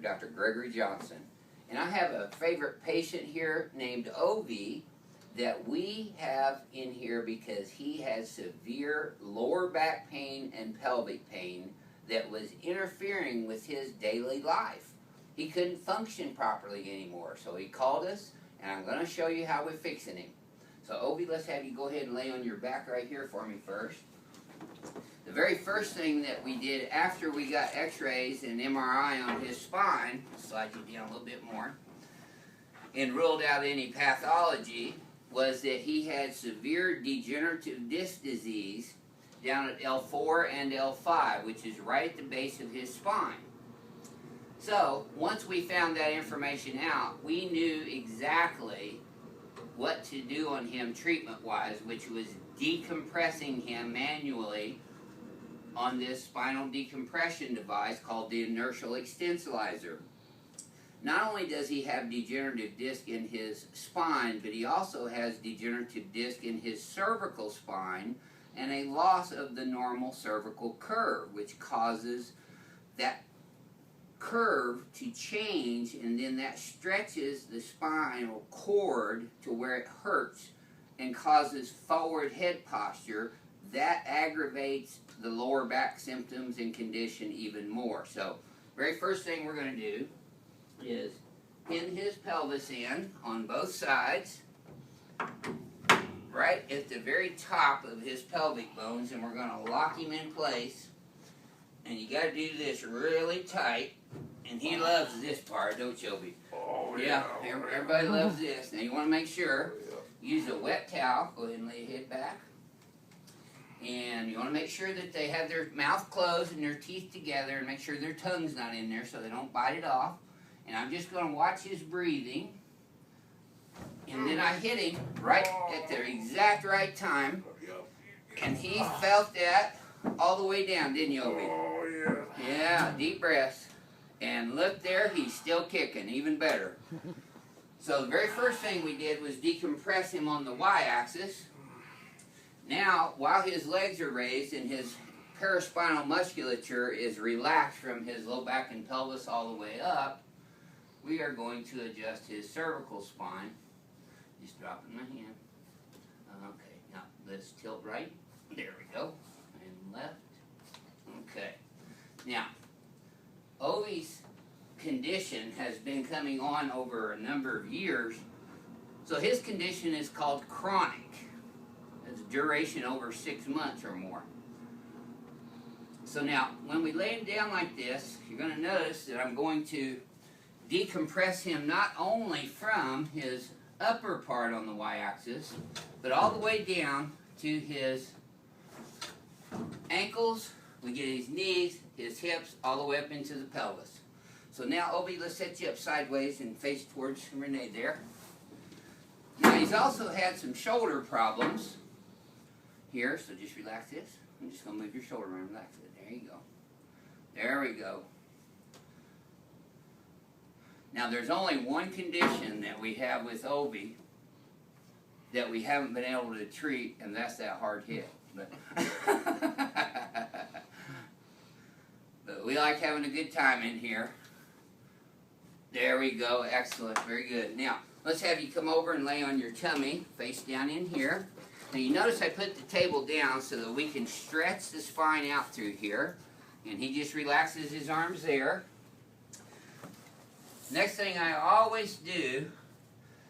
Dr. Gregory Johnson. And I have a favorite patient here named Ovi that we have in here because he has severe lower back pain and pelvic pain that was interfering with his daily life. He couldn't function properly anymore, so he called us, and I'm going to show you how we're fixing him. So Ovi, let's have you go ahead and lay on your back right here for me first. The very first thing that we did after we got x-rays and MRI on his spine, slide you down a little bit more, and ruled out any pathology, was that he had severe degenerative disc disease down at L4 and L5, which is right at the base of his spine. So, once we found that information out, we knew exactly what to do on him treatment-wise, which was decompressing him manually on this spinal decompression device called the inertial extensilizer. Not only does he have degenerative disc in his spine, but he also has degenerative disc in his cervical spine and a loss of the normal cervical curve, which causes that curve to change, and then that stretches the spinal cord to where it hurts and causes forward head posture. That aggravates the lower back symptoms and condition even more. So, very first thing we're going to do is pin his pelvis in on both sides, right at the very top of his pelvic bones, and we're going to lock him in place. And you got to do this really tight, and he loves this part, don't you, Obi? Oh, yeah. Everybody loves this. Now you want to make sure, use a wet towel, go ahead and lay your head back. And you want to make sure that they have their mouth closed and their teeth together, and make sure their tongue's not in there so they don't bite it off. And I'm just going to watch his breathing. And then I hit him right at the exact right time. And he felt that all the way down, didn't you, Obi? Oh, yeah. Yeah, deep breaths. And look there, he's still kicking, even better. So the very first thing we did was decompress him on the y-axis. Now, while his legs are raised and his paraspinal musculature is relaxed from his low back and pelvis all the way up, we are going to adjust his cervical spine. Just dropping my hand. Okay, now let's tilt right. There we go. And left. Okay. Now, Ovi's condition has been coming on over a number of years. So his condition is called chronic. It's duration over 6 months or more. So now, when we lay him down like this, you're going to notice that I'm going to decompress him not only from his upper part on the y-axis, but all the way down to his ankles. We get his knees, his hips, all the way up into the pelvis. So now, Obi, let's set you up sideways and face towards Renee there. Now, he's also had some shoulder problems here, so just relax this. I'm just going to move your shoulder around, relax it. There you go. There we go. Now, there's only one condition that we have with Obi that we haven't been able to treat, and that's that hard hit. But, but we like having a good time in here. There we go. Excellent. Very good. Now, let's have you come over and lay on your tummy, face down in here. Now, you notice I put the table down so that we can stretch the spine out through here. And he just relaxes his arms there. Next thing I always do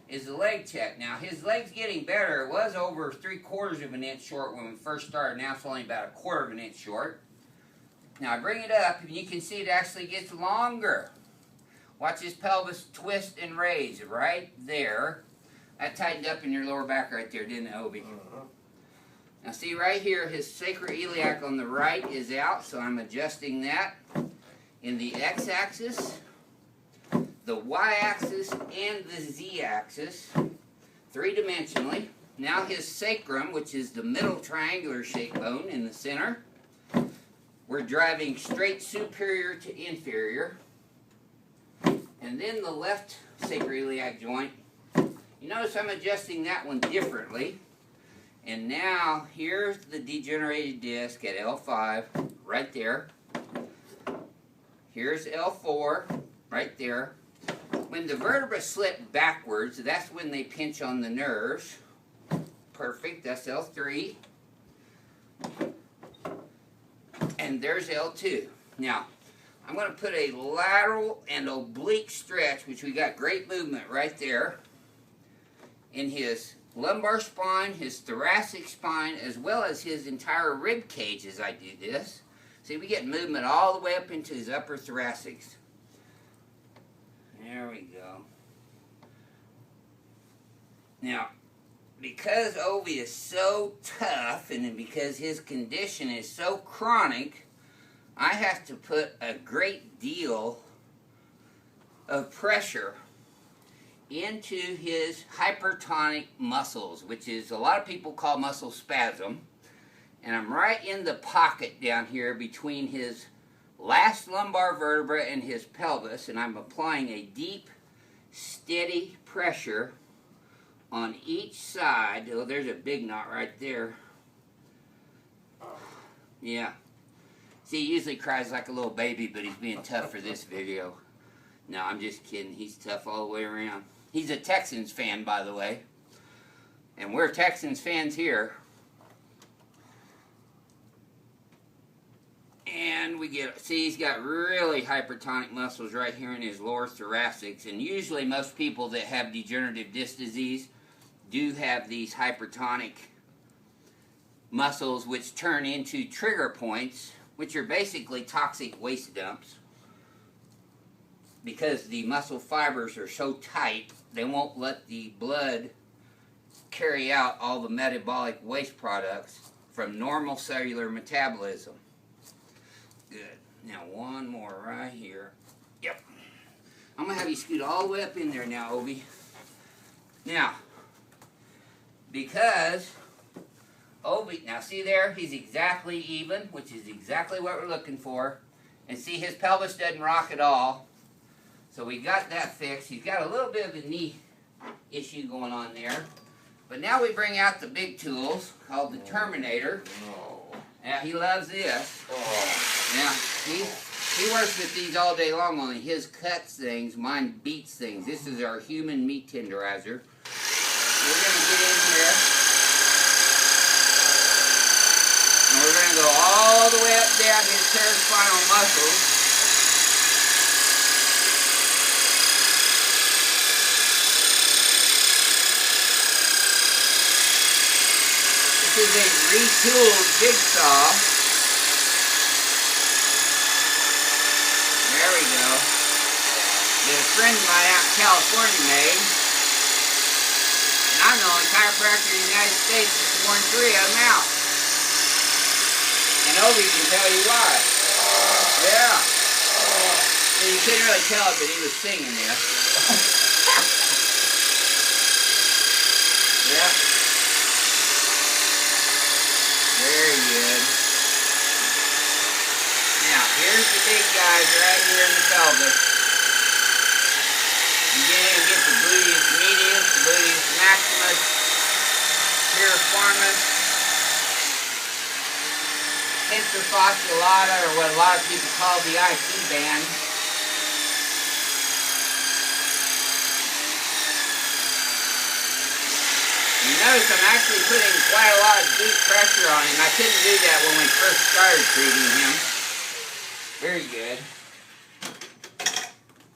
is the leg check. Now, his leg's getting better. It was over 3/4 of an inch short when we first started. Now it's only about 1/4 of an inch short. Now, I bring it up, and you can see it actually gets longer. Watch his pelvis twist and raise right there. That tightened up in your lower back right there, didn't it, Obi? Now, see right here, his sacroiliac on the right is out, so I'm adjusting that in the x-axis, the y-axis, and the z-axis, three-dimensionally. Now his sacrum, which is the middle triangular shaped bone in the center, we're driving straight superior to inferior. And then the left sacroiliac joint, you notice I'm adjusting that one differently. And now, here's the degenerated disc at L5, right there. Here's L4, right there. When the vertebrae slip backwards, that's when they pinch on the nerves. Perfect, that's L3. And there's L2. Now, I'm going to put a lateral and oblique stretch, which we got great movement right there, in his lumbar spine, his thoracic spine, as well as his entire rib cage as I do this. See, we get movement all the way up into his upper thoracics. There we go. Now, because Ovi is so tough and because his condition is so chronic, I have to put a great deal of pressure into his hypertonic muscles, which is a lot of people call muscle spasm. And I'm right in the pocket down here between his last lumbar vertebra and his pelvis, and I'm applying a deep, steady pressure on each side. Oh, there's a big knot right there. Yeah. See, he usually cries like a little baby, but he's being tough for this video. No, I'm just kidding. He's tough all the way around. He's a Texans fan, by the way. And we're Texans fans here. And we get, see, he's got really hypertonic muscles right here in his lower thoracics. And usually most people that have degenerative disc disease do have these hypertonic muscles which turn into trigger points, which are basically toxic waste dumps. Because the muscle fibers are so tight, they won't let the blood carry out all the metabolic waste products from normal cellular metabolism. Good. Now one more right here. Yep. I'm going to have you scoot all the way up in there now, Ovi. Now, because Ovi, now see there, he's exactly even, which is exactly what we're looking for. And see, his pelvis doesn't rock at all. So we got that fixed. He's got a little bit of a knee issue going on there. But now we bring out the big tools called the Terminator. Now he loves this. Now he works with these all day long, only his cuts things, mine beats things. This is our human meat tenderizer. We're going to get in here. And we're going to go all the way up down his paraspinal muscles. This is a retooled jigsaw. There we go. That a friend of mine out in California made. And I'm the only chiropractor in the United States that's worn 3 of them out. And Ovi can tell you why. Yeah. So you couldn't really tell it, but he was singing there. Yeah. Very good. Now, here's the big guys right here in the pelvis. You get the gluteus medius, the gluteus maximus, piriformis, tensor fasciolata, or what a lot of people call the IT band. You notice I'm actually putting quite a lot of deep pressure on him. I couldn't do that when we first started treating him. Very good.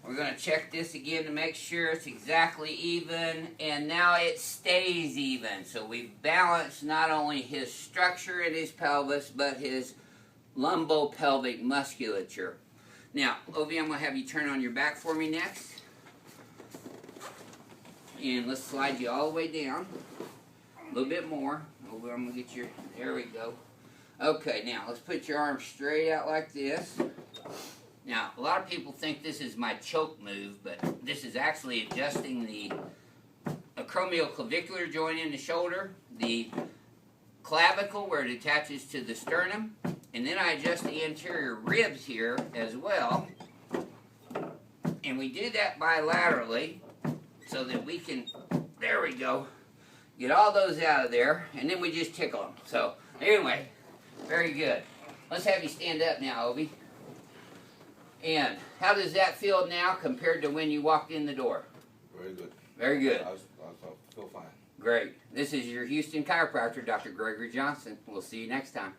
We're going to check this again to make sure it's exactly even. And now it stays even. So we've balanced not only his structure in his pelvis, but his lumbopelvic musculature. Now, Ovi, I'm going to have you turn on your back for me next. And let's slide you all the way down. A little bit more. Over, I'm going to get your, there we go. Okay, now let's put your arms straight out like this. Now, a lot of people think this is my choke move, but this is actually adjusting the acromioclavicular joint in the shoulder, the clavicle where it attaches to the sternum, and then I adjust the anterior ribs here as well. And we do that bilaterally so that we can, there we go, get all those out of there, and then we just tickle them. So, anyway, very good. Let's have you stand up now, Ovi. And how does that feel now compared to when you walked in the door? Very good. Very good. I feel fine. Great. This is your Houston chiropractor, Dr. Gregory Johnson. We'll see you next time.